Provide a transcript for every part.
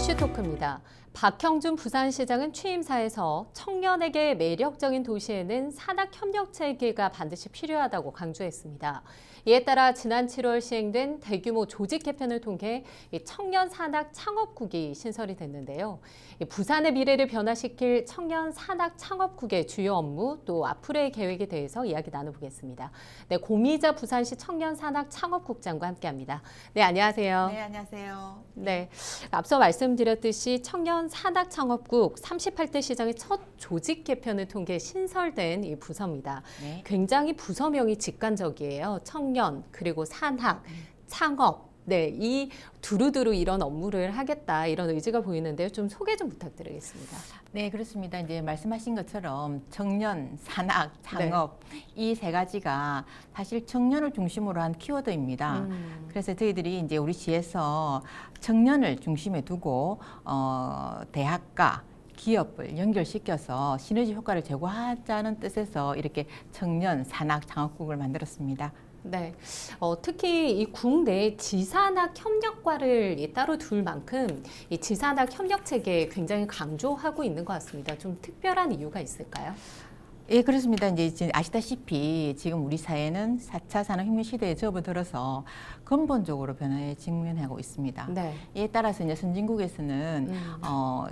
이슈 토크입니다. 박형준 부산시장은 취임사에서 청년에게 매력적인 도시에는 산학협력체계가 반드시 필요하다고 강조했습니다. 이에 따라 지난 7월 시행된 대규모 조직 개편을 통해 청년 산학 창업국이 신설이 됐는데요. 부산의 미래를 변화시킬 청년 산학 창업국의 주요 업무 또 앞으로의 계획에 대해서 이야기 나눠보겠습니다. 네, 고미자 부산시 청년 산학 창업국장과 함께합니다. 네, 안녕하세요. 네, 안녕하세요. 네, 앞서 말씀드렸듯이 청년 산학 창업국 38대 시장의 첫 조직 개편을 통해 신설된 이 부서입니다. 네. 굉장히 부서명이 직관적이에요. 청년 그리고 산학, 창업. 네, 이 두루두루 이런 업무를 하겠다 이런 의지가 보이는데요. 좀 소개 좀 부탁드리겠습니다. 네, 그렇습니다. 이제 말씀하신 것처럼 청년, 산학, 창업 이 세 가지가 사실 청년을 중심으로 한 키워드입니다. 그래서 저희들이 이제 우리 시에서 청년을 중심에 두고 대학과 기업을 연결시켜서 시너지 효과를 제고하자는 뜻에서 이렇게 청년, 산학, 창업국을 만들었습니다. 네, 특히 이 국내 지산학 협력과를 따로 둘 만큼 이 지산학 협력 체계에 굉장히 강조하고 있는 것 같습니다. 좀 특별한 이유가 있을까요? 예, 그렇습니다. 이제 아시다시피 지금 우리 사회는 4차 산업혁명 시대에 접어들어서 근본적으로 변화에 직면하고 있습니다. 네. 이에 따라서 이제 선진국에서는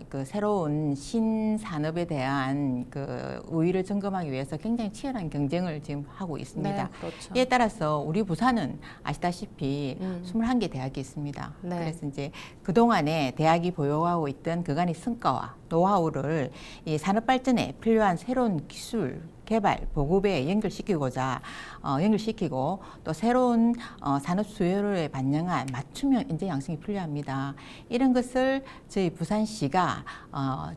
그 새로운 신산업에 대한 그 우위를 점검하기 위해서 굉장히 치열한 경쟁을 지금 하고 있습니다. 네, 그렇죠. 이에 따라서 우리 부산은 아시다시피 21개 대학이 있습니다. 네. 그래서 이제 그동안에 대학이 보유하고 있던 그간의 성과와 노하우를 이 산업 발전에 필요한 새로운 기술 개발, 보급에 연결시키고자 연결시키고 또 새로운 산업 수요를 반영한 맞춤형 인재 양성이 필요합니다. 이런 것을 저희 부산시가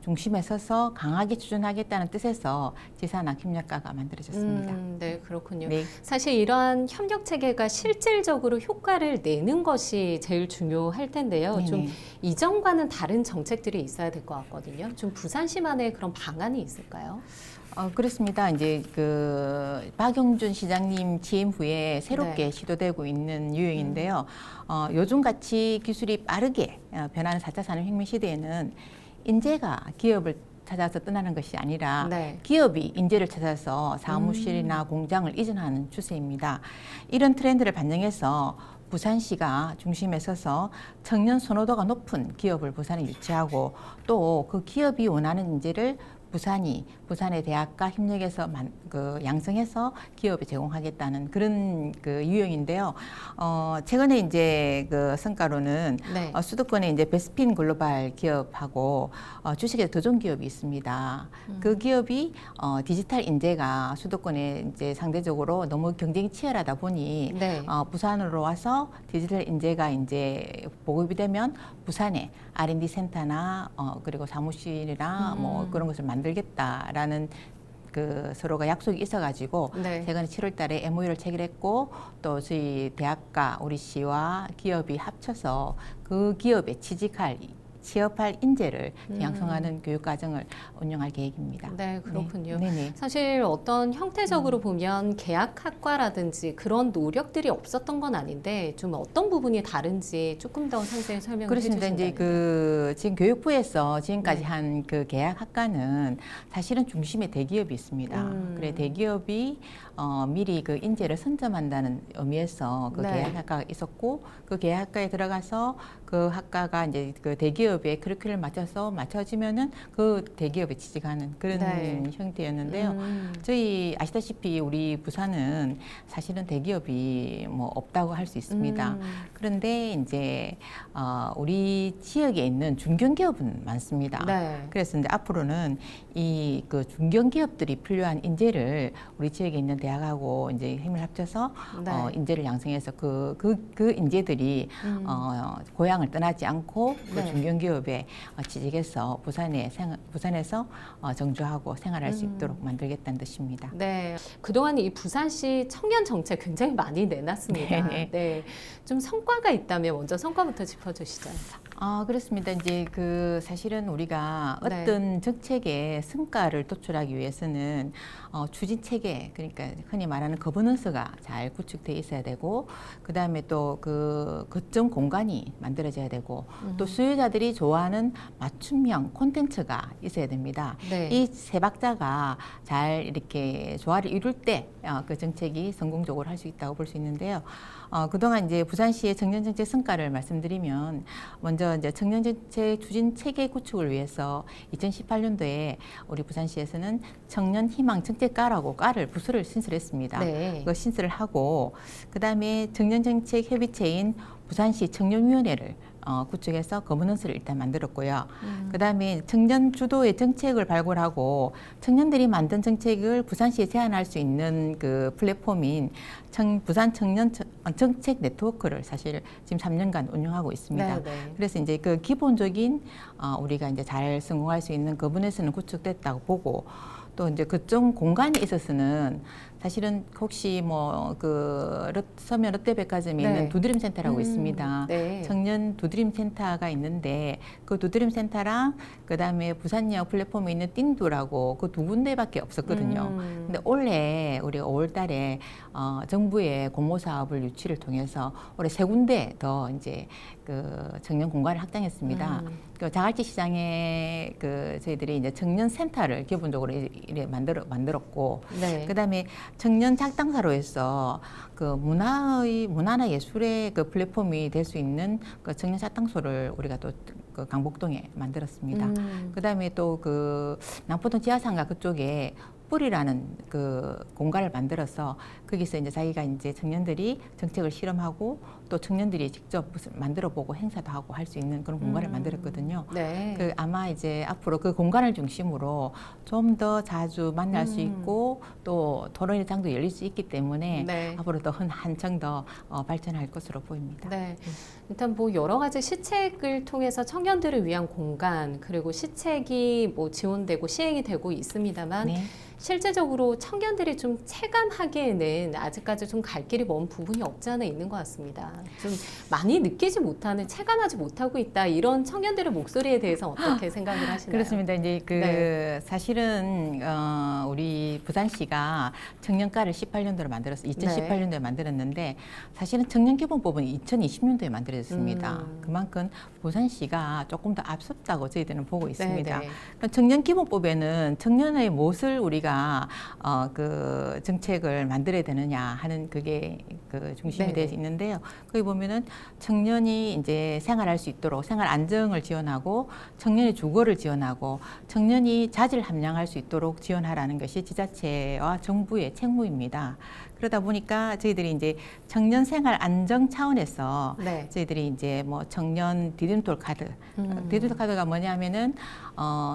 중심에 서서 강하게 추진하겠다는 뜻에서 지산학 협력과가 만들어졌습니다. 네, 그렇군요. 네. 사실 이러한 협력 체계가 실질적으로 효과를 내는 것이 제일 중요할 텐데요. 네네. 좀 이전과는 다른 정책들이 있어야 될 것 같거든요. 좀 부산시만의 그런 방안이 있을까요? 그렇습니다. 이제 그 박영준 시장님 취임 후에 새롭게 네. 시도되고 있는 유형인데요. 요즘 같이 기술이 빠르게 변하는 4차 산업혁명 시대에는 인재가 기업을 찾아서 떠나는 것이 아니라 네. 기업이 인재를 찾아서 사무실이나 공장을 이전하는 추세입니다. 이런 트렌드를 반영해서 부산시가 중심에 서서 청년 선호도가 높은 기업을 부산에 유치하고 또 그 기업이 원하는 인재를 부산의 대학과 협력해서 양성해서 기업에 제공하겠다는 그런 그 유형인데요. 최근에 이제 그 성과로는 네. 수도권에 이제 베스핀 글로벌 기업하고 주식에 도전 기업이 있습니다. 그 기업이 디지털 인재가 수도권에 이제 상대적으로 너무 경쟁이 치열하다 보니 네. 부산으로 와서 디지털 인재가 이제 보급이 되면 부산에 R&D 센터나 그리고 사무실이나 뭐 그런 것을 만들겠다라는 그 서로가 약속이 있어가지고 네. 최근에 7월달에 MOU를 체결했고 또 저희 대학과 우리 시와 기업이 합쳐서 그 기업에 취업할 인재를 양성하는 교육 과정을 운영할 계획입니다. 네, 그렇군요. 네. 네네. 사실 어떤 형태적으로 보면 계약학과라든지 그런 노력들이 없었던 건 아닌데 좀 어떤 부분이 다른지 조금 더 상세히 설명을 그렇습니다. 해주신다면. 이제 그 지금 교육부에서 지금까지 네. 한 그 계약학과는 사실은 중심에 대기업이 있습니다. 그래 대기업이 미리 그 인재를 선점한다는 의미에서 그 네. 계약학과가 있었고 그 계약학과에 들어가서 그 학과가 이제 그 대기업의 커리큘럼을 맞춰지면은 그 대기업에 취직하는 그런 네. 형태였는데요. 저희 아시다시피 우리 부산은 사실은 대기업이 뭐 없다고 할 수 있습니다. 그런데 이제 우리 지역에 있는 중견기업은 많습니다. 네. 그래서 이제 앞으로는 이 그 중견기업들이 필요한 인재를 우리 지역에 있는 대학하고 이제 힘을 합쳐서 네. 인재를 양성해서 그 인재들이 고향을 떠나지 않고 그 네. 중견기업에 취직해서 부산에서 정주하고 생활할 수 있도록 만들겠다는 뜻입니다. 네, 그동안 이 부산시 청년 정책 굉장히 많이 내놨습니다. 네네. 네, 좀 성과가 있다면 먼저 성과부터 짚어주시죠. 그렇습니다. 이제 그 사실은 우리가 네. 어떤 정책의 성과를 도출하기 위해서는 추진 체계, 그러니까 흔히 말하는 거버넌스가 잘 구축돼 있어야 되고, 그 다음에 또 그 거점 공간이 만들어져야 되고, 또 수요자들이 좋아하는 맞춤형 콘텐츠가 있어야 됩니다. 네. 이 세 박자가 잘 이렇게 조화를 이룰 때 그 정책이 성공적으로 할 수 있다고 볼 수 있는데요. 그동안 이제 부산시의 청년정책 성과를 말씀드리면, 먼저 이제 청년정책 추진 체계 구축을 위해서 2018년도에 우리 부산시에서는 청년희망 정책과라고 과를 부서를 신설했습니다. 네. 그 신설을 하고, 그 다음에 청년정책 협의체인 부산시 청년위원회를 구축해서 거버넌스를 일단 만들었고요. 그 다음에 청년 주도의 정책을 발굴하고 청년들이 만든 정책을 부산시에 제안할 수 있는 그 플랫폼인 부산 청년 정책 네트워크를 사실 지금 3년간 운영하고 있습니다. 네, 네. 그래서 이제 그 기본적인 우리가 이제 잘 성공할 수 있는 거버넌스는 구축됐다고 보고, 또 이제 그쪽 공간에 있어서는 사실은 혹시 뭐 그 서면 롯데백화점에 네. 있는 두드림 센터라고 있습니다. 네. 청년 두드림 센터가 있는데, 그 두드림 센터랑 그 다음에 부산역 플랫폼에 있는 띵두라고 그 두 군데밖에 없었거든요. 근데 올해 우리 5월달에 정부의 공모 사업을 유치를 통해서 올해 3군데 더 이제 그 청년 공간을 확장했습니다. 그 자갈치 시장에 그 저희들이 이제 청년 센터를 기본적으로 이래 만들었고, 네. 그다음에 청년 작당사로 해서 그 문화나 예술의 그 플랫폼이 될 수 있는 그 청년 작당소를 우리가 또 그 강북동에 만들었습니다. 그다음에 또 그 남포동 지하상가 그쪽에 뿔이라는 그 공간을 만들어서 거기서 이제 자기가 이제 청년들이 정책을 실험하고 또 청년들이 직접 무슨 만들어보고 행사도 하고 할 수 있는 그런 공간을 만들었거든요. 네. 그 아마 이제 앞으로 그 공간을 중심으로 좀 더 자주 만날 수 있고 또 토론의 장도 열릴 수 있기 때문에 네. 앞으로 더 한층 더 발전할 것으로 보입니다. 네. 일단 뭐 여러 가지 시책을 통해서 청년들을 위한 공간, 그리고 시책이 뭐 지원되고 시행이 되고 있습니다만 네. 실제적으로 청년들이 좀 체감하기에는 아직까지 좀 갈 길이 먼 부분이 없지 않아 있는 것 같습니다. 좀 많이 느끼지 못하는, 체감하지 못하고 있다, 이런 청년들의 목소리에 대해서 어떻게 생각을 하시나요? 그렇습니다. 이제 그 네. 사실은 우리 부산시가 청년과를 18년도에 만들었어요. 2018년도에 만들었는데 사실은 청년기본법은 2020년도에 만들어졌습니다. 그만큼 부산시가 조금 더 앞섰다고 저희들은 보고 있습니다. 네, 네. 그러니까 청년기본법에는 청년의 무엇을 우리가 그 정책을 만들어야 되느냐 하는 그게 그 중심이 네, 되어 네. 있는데요. 거기 보면은 청년이 이제 생활할 수 있도록 생활 안정을 지원하고 청년의 주거를 지원하고 청년이 자질 함량할 수 있도록 지원하라는 것이 지자체와 정부의 책무입니다. 그러다 보니까 저희들이 이제 청년 생활 안정 차원에서 네. 저희들이 이제 뭐 청년 디딤돌 카드, 디딤돌 카드가 뭐냐면은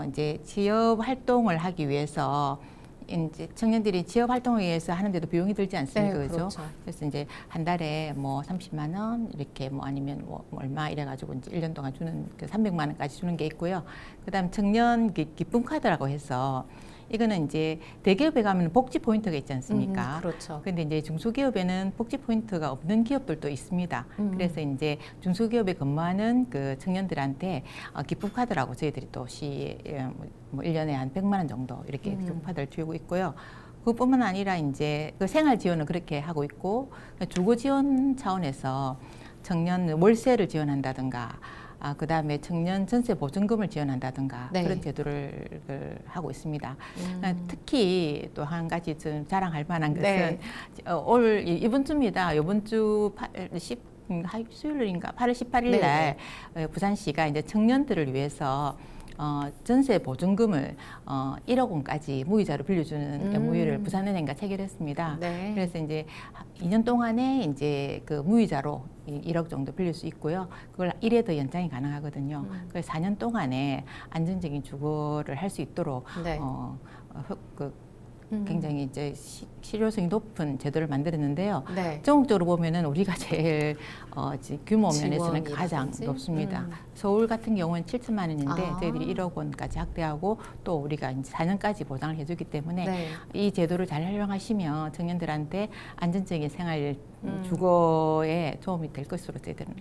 이제 지역 활동을 하기 위해서 이제 청년들이 지역 활동을 위해서 하는데도 비용이 들지 않습니까? 네, 그죠? 그렇죠. 그래서 이제 한 달에 뭐 30만 원 이렇게 뭐 아니면 뭐 얼마 이래 가지고 이제 1년 동안 주는 그 300만 원까지 주는 게 있고요. 그다음 청년 기쁨 카드라고 해서 이거는 이제 대기업에 가면 복지 포인트가 있지 않습니까? 그렇죠. 근데 이제 중소기업에는 복지 포인트가 없는 기업들도 있습니다. 그래서 이제 중소기업에 근무하는 그 청년들한테 기쁨 카드라고 저희들이 또 시에 뭐 1년에 한 100만 원 정도 이렇게 기쁨 카드를 주고 있고요. 그것뿐만 아니라 이제 그 생활 지원을 그렇게 하고 있고, 주거 지원 차원에서 청년 월세를 지원한다든가, 그다음에 청년 전세 보증금을 지원한다든가 네. 그런 제도를 하고 있습니다. 특히 또 한 가지 좀 자랑할 만한 것은 네. 올 이번 주입니다. 이번 주 수요일인가 8월 18일 날 부산시가 이제 청년들을 위해서 전세 보증금을 1억 원까지 무이자로 빌려주는 MOU를 부산은행과 체결했습니다. 네. 그래서 이제 2년 동안에 이제 그 무이자로 1억 정도 빌릴 수 있고요. 그걸 1회 더 연장이 가능하거든요. 그래서 4년 동안에 안정적인 주거를 할 수 있도록 네. 굉장히 이제 실효성이 높은 제도를 만들었는데요. 네. 전국적으로 보면은 우리가 제일 규모 면에서는 지원이라든지? 가장 높습니다. 서울 같은 경우는 7천만 원인데 저희들이 1억 원까지 확대하고 또 우리가 이제 4년까지 보장을 해주기 때문에 네. 이 제도를 잘 활용하시면 청년들한테 안정적인 생활 주거에 도움이 될 것으로 저희들은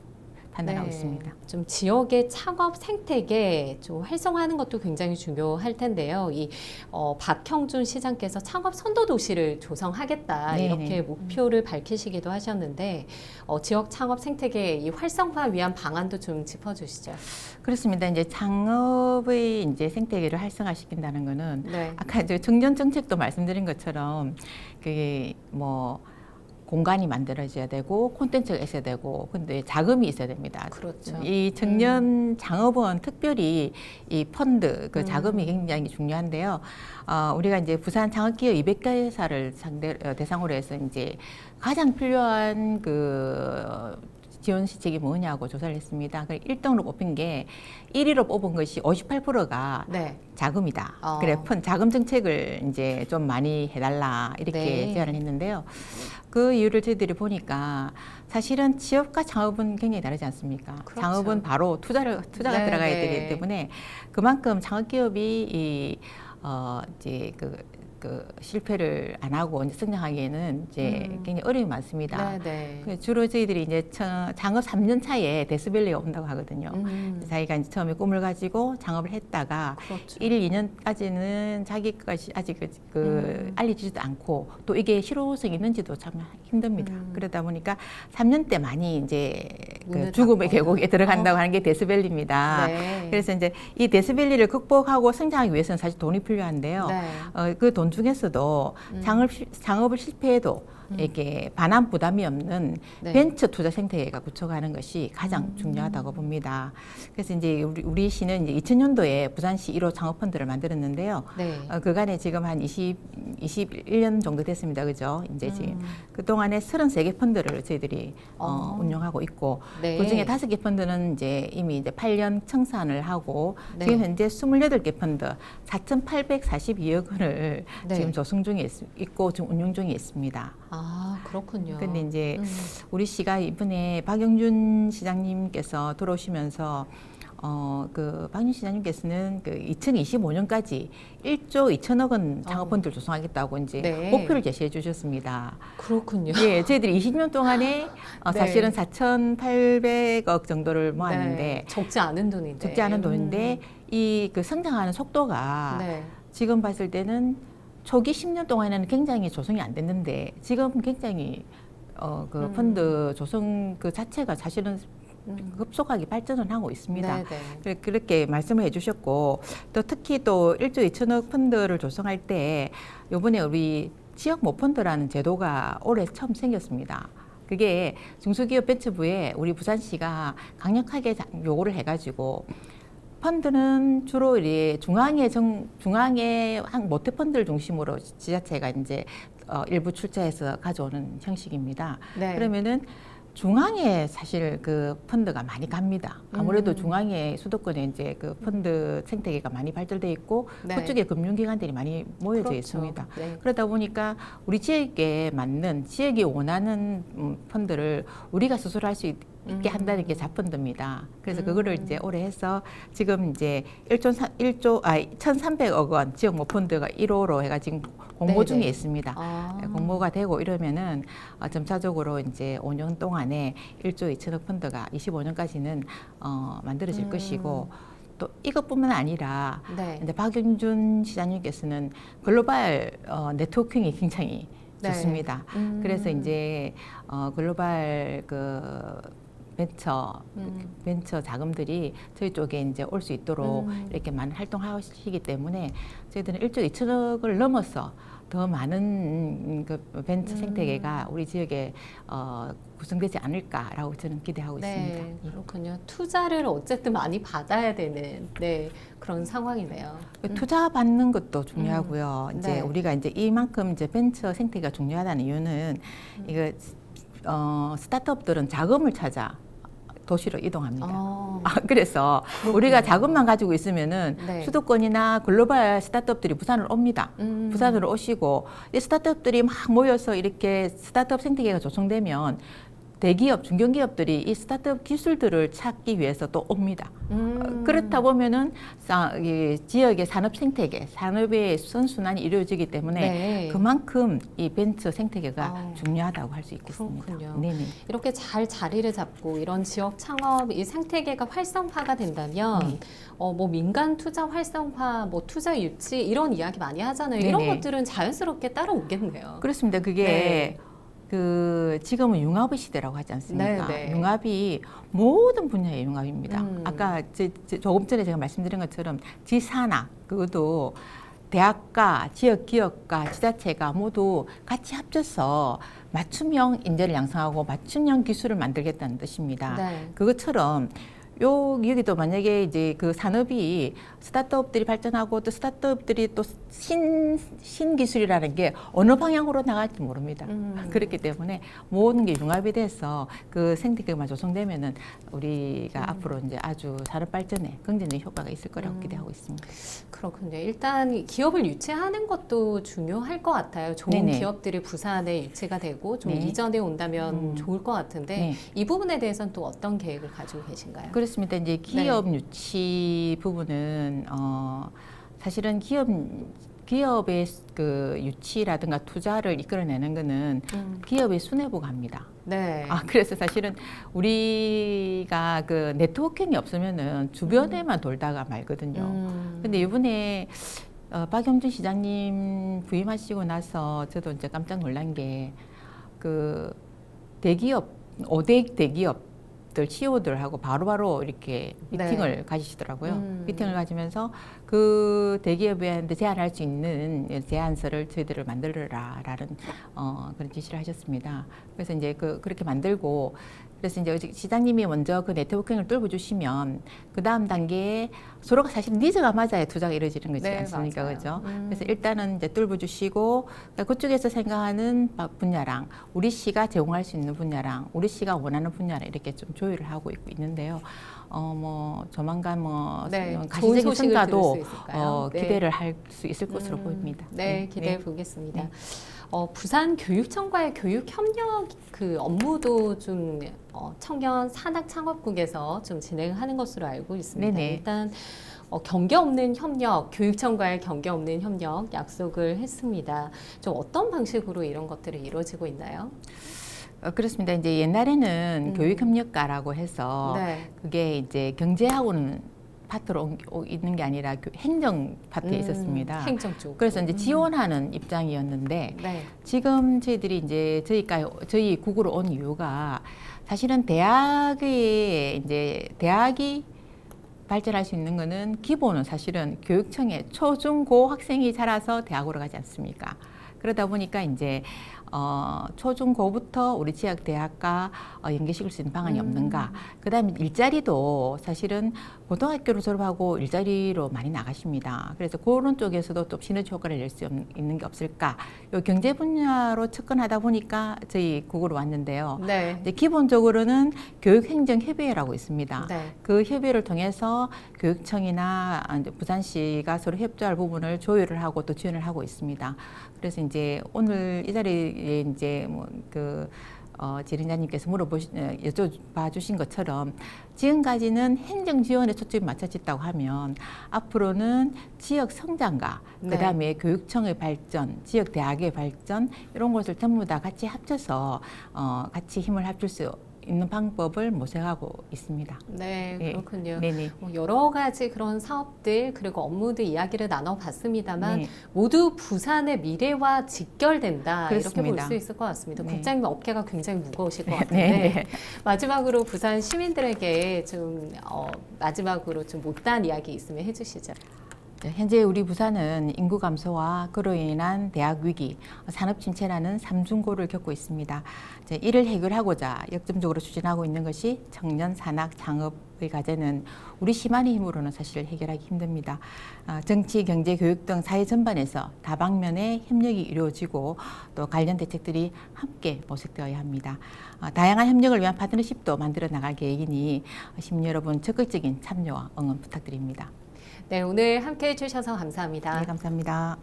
판단하고 네. 있습니다. 좀 지역의 창업 생태계 좀 활성화하는 것도 굉장히 중요할 텐데요. 박형준 시장께서 창업 선도 도시를 조성하겠다 네, 이렇게 네. 목표를 밝히시기도 하셨는데 지역 창업 생태계 이 활성화 위한 방안도 좀 짚어주시죠. 그렇습니다. 이제 창업의 이제 생태계를 활성화시킨다는 거는 네. 아까 저 청년 정책도 말씀드린 것처럼 그게 뭐 공간이 만들어져야 되고 콘텐츠가 있어야 되고 근데 자금이 있어야 됩니다. 그렇죠. 이 청년 창업은 특별히 이 펀드 그 자금이 굉장히 중요한데요. 우리가 이제 부산 창업기업 200개사를 대상으로 해서 이제 가장 필요한 그 지원 시책이 뭐냐고 조사를 했습니다. 1등으로 뽑힌 게 1위로 뽑은 것이 58%가 네. 자금이다. 그래, 자금 정책을 이제 좀 많이 해달라 이렇게 네. 제안을 했는데요. 그 이유를 저희들이 보니까 사실은 취업과 창업은 굉장히 다르지 않습니까? 그렇죠. 창업은 바로 투자가 네, 들어가야 네. 되기 때문에 그만큼 창업기업이 이제 그 실패를 안 하고 이제 성장하기에는 이제 굉장히 어려움이 많습니다. 네, 네. 주로 저희들이 이제 창업 3년 차에 데스밸리가 온다고 하거든요. 자기가 이제 처음에 꿈을 가지고 창업을 했다가 그렇죠. 1, 2년까지는 자기 것이 아직 알려지지도 않고 또 이게 실효성이 있는지도 참 힘듭니다. 그러다 보니까 3년 때 많이 이제 그 죽음의 계곡에 들어간다고 하는 게 데스밸리입니다. 네. 그래서 이제 이 데스밸리를 극복하고 성장하기 위해서는 사실 돈이 필요한데요. 네. 그 돈 중에서도 창업을 실패해도 이게 반환 부담이 없는 네. 벤처 투자 생태계가 구축하는 것이 가장 중요하다고 봅니다. 그래서 이제 우리 시는 이제 2000년도에 부산시 1호 창업펀드를 만들었는데요. 네. 그간에 지금 한 21년 정도 됐습니다. 그죠? 이제 지금 그동안에 33개 펀드를 저희들이 운영하고 있고 네. 그중에 5개 펀드는 이미 8년 청산을 하고 네. 지금 현재 28개 펀드 4,842억 원을 네. 지금 조성 중에 있고 지금 운영 중에 있습니다. 아, 그렇군요. 근데 이제 우리 시가 이번에 박영준 시장님께서 들어오시면서 그 박영준 시장님께서는 그 2025년까지 1조 2천억 원 창업펀드를 조성하겠다고 이제 네. 목표를 제시해 주셨습니다. 그렇군요. 예, 저희들이 20년 동안에 네. 사실은 4,800억 정도를 모았는데 네. 적지 않은 돈인데. 적지 않은 돈인데 이 그 성장하는 속도가 네. 지금 봤을 때는 초기 10년 동안에는 굉장히 조성이 안 됐는데 지금 굉장히 그 펀드 조성 그 자체가 사실은 급속하게 발전을 하고 있습니다. 네, 네. 그렇게 말씀을 해주셨고 또 특히 또 1조 2천억 펀드를 조성할 때 이번에 우리 지역 모펀드라는 제도가 올해 처음 생겼습니다. 그게 중소기업 벤처부에 우리 부산시가 강력하게 요구를 해가지고 펀드는 주로 중앙의 모태 펀드를 중심으로 지자체가 이제 일부 출자해서 가져오는 형식입니다. 네. 그러면은 중앙에 사실 그 펀드가 많이 갑니다. 아무래도 중앙에 수도권에 이제 그 펀드 생태계가 많이 발달돼 있고 네. 그쪽에 금융기관들이 많이 모여져 그렇죠. 있습니다. 네. 그러다 보니까 우리 지역에 맞는 지역이 원하는 펀드를 우리가 스스로 할 수 있게 한다는 게 자펀드입니다. 그래서 그거를 이제 올해 해서 지금 이제 1,300억 원 지역 모펀드가 1호로 해가 지금 공모 중에 네네. 있습니다. 아. 공모가 되고 이러면은 점차적으로 이제 5년 동안에 1조 2천억 펀드가 25년까지는 만들어질 것이고 또 이것뿐만 아니라 네. 이제 박영준 시장님께서는 글로벌 네트워킹이 굉장히 네. 좋습니다. 그래서 이제 글로벌 벤처 자금들이 저희 쪽에 이제 올 수 있도록 이렇게 많은 활동하시기 때문에 저희들은 1조 2천억을 넘어서 더 많은 그 벤처 생태계가 우리 지역에 구성되지 않을까라고 저는 기대하고 있습니다. 네, 그렇군요. 투자를 어쨌든 많이 받아야 되는 그런 상황이네요. 투자 받는 것도 중요하고요. 이제 네. 우리가 이제 이만큼 이제 벤처 생태가 중요하다는 이유는 이거 스타트업들은 자금을 찾아 도시로 이동합니다. 그래서 우리가 자금만 가지고 있으면은 네. 수도권이나 글로벌 스타트업들이 부산으로 옵니다. 부산으로 오시고 이 스타트업들이 막 모여서 이렇게 스타트업 생태계가 조성되면 대기업, 중견기업들이 이 스타트업 기술들을 찾기 위해서 또 옵니다. 그렇다 보면은 이 지역의 산업 생태계, 산업의 선순환이 이루어지기 때문에 네. 그만큼 이 벤처 생태계가 아, 중요하다고 할 수 있겠습니다. 그렇군요. 네네. 이렇게 잘 자리를 잡고 이런 지역 창업, 이 생태계가 활성화가 된다면 뭐 민간 투자 활성화, 뭐 투자 유치 이런 이야기 많이 하잖아요. 이런 네네. 것들은 자연스럽게 따라오겠네요. 그렇습니다. 그게 네. 지금은 융합의 시대라고 하지 않습니까? 네. 융합이 모든 분야의 융합입니다. 음. 아까 조금 전에 제가 말씀드린 것처럼 지산학 그것도 대학과, 지역 기업과 지자체가 모두 같이 합쳐서 맞춤형 인재를 양성하고 맞춤형 기술을 만들겠다는 뜻입니다. 네. 그것처럼 여기도 만약에 이제 그 산업이 스타트업들이 발전하고 또 스타트업들이 또 신기술이라는 게 어느 방향으로 나갈지 모릅니다. 그렇기 때문에 모든 게 융합이 돼서 그 생태계가 조성되면은 우리가 앞으로 이제 아주 산업 발전에 긍정적인 효과가 있을 거라고 기대하고 있습니다. 그렇군요. 일단 기업을 유치하는 것도 중요할 것 같아요. 좋은 네네. 기업들이 부산에 유치가 되고 좀 네. 이전에 온다면 좋을 것 같은데 네. 이 부분에 대해서는 또 어떤 계획을 가지고 계신가요? 그렇습니다. 이제 기업 유치 부분은 사실은 기업의 그 유치라든가 투자를 이끌어내는 거는 기업의 수뇌부가 합니다. 네. 그래서 사실은 우리가 그 네트워킹이 없으면은 주변에만 돌다가 말거든요. 근데 이번에 박영준 시장님 부임하시고 나서 저도 이제 깜짝 놀란 게 그 대기업, 5대 대기업들 CEO들하고 바로바로 이렇게 미팅을 가지시더라고요. 미팅을 가지면서 그 대기업한테 제안할 수 있는 제안서를 저희들을 만들어라라는 그런 지시를 하셨습니다. 그래서 이제 그렇게 만들고 그래서 이제 시장님이 먼저 그 네트워킹을 뚫어주시면 그 다음 단계에 서로가 사실 니즈가 맞아야 투자가 이루어지는 거지 네, 않습니까? 맞아요. 그죠? 그래서 일단은 이제 뚫어주시고 그쪽에서 생각하는 분야랑 우리 시가 제공할 수 있는 분야랑 우리 시가 원하는 분야랑 이렇게 좀 조율을 하고 있는데요. 뭐 조만간 네, 좋은 가시적인 소식을 들을 성과도 수 있을까요? 네. 기대를 할 수 있을 것으로 보입니다. 네, 기대해 보겠습니다. 네. 부산 교육청과의 교육 협력 그 업무도 좀 청년 산학 창업국에서 좀 진행하는 것으로 알고 있습니다. 네네. 일단 경계 없는 협력, 교육청과의 경계 없는 협력 약속을 했습니다. 좀 어떤 방식으로 이런 것들이 이루어지고 있나요? 그렇습니다. 이제 옛날에는 교육협력과라고 해서 네. 그게 이제 경제하고는 파트로 있는 게 아니라 행정 파트에 있었습니다. 행정 쪽. 그래서 이제 지원하는 입장이었는데 네. 지금 저희들이 이제 저희 국으로 온 이유가 사실은 대학이 발전할 수 있는 거는 기본은 사실은 교육청에 초중고 학생이 자라서 대학으로 가지 않습니까? 그러다 보니까 이제 초중고부터 우리 지역 대학과 연계시킬 수 있는 방안이 없는가. 그다음에 일자리도 사실은 고등학교를 졸업하고 일자리로 많이 나가십니다. 그래서 그런 쪽에서도 좀 시너지 효과를 낼 수 있는 게 없을까. 요 경제 분야로 접근하다 보니까 저희 국으로 왔는데요. 네. 이제 기본적으로는 교육행정협의회라고 있습니다. 네. 그 협의회를 통해서 교육청이나 이제 부산시가 서로 협조할 부분을 조율을 하고 또 지원을 하고 있습니다. 그래서 이제 오늘 이 자리에 이제 지린자님께서 여쭤봐 주신 것처럼 지금까지는 행정 지원에 초점이 맞춰졌다고 하면 앞으로는 지역 성장과 네. 그다음에 교육청의 발전, 지역 대학의 발전 이런 것을 전부 다 같이 합쳐서 같이 힘을 합칠 수 있는 방법을 모색하고 있습니다. 네, 예. 그렇군요. 네네. 여러 가지 그런 사업들 그리고 업무들 이야기를 나눠봤습니다만 네. 모두 부산의 미래와 직결된다 이렇게 볼 그렇습니다. 수 있을 것 같습니다. 네. 국장님 어깨가 굉장히 무거우실 것 네, 같은데 네. 마지막으로 부산 시민들에게 좀 마지막으로 좀 못다한 이야기 있으면 해주시죠. 현재 우리 부산은 인구 감소와 그로 인한 대학 위기, 산업 침체라는 삼중고를 겪고 있습니다. 이를 해결하고자 역점적으로 추진하고 있는 것이 청년 산학 창업의 과제는 우리 시만의 힘으로는 사실 해결하기 힘듭니다. 정치, 경제, 교육 등 사회 전반에서 다방면의 협력이 이루어지고 또 관련 대책들이 함께 모색되어야 합니다. 다양한 협력을 위한 파트너십도 만들어 나갈 계획이니 시민 여러분 적극적인 참여와 응원 부탁드립니다. 네, 오늘 함께해 주셔서 감사합니다. 네, 감사합니다.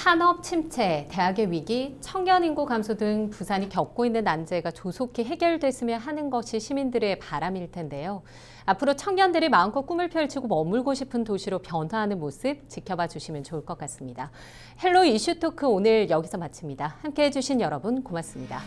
산업 침체, 대학의 위기, 청년 인구 감소 등 부산이 겪고 있는 난제가 조속히 해결됐으면 하는 것이 시민들의 바람일 텐데요. 앞으로 청년들이 마음껏 꿈을 펼치고 머물고 싶은 도시로 변화하는 모습 지켜봐 주시면 좋을 것 같습니다. 헬로 이슈 토크 오늘 여기서 마칩니다. 함께해 주신 여러분 고맙습니다.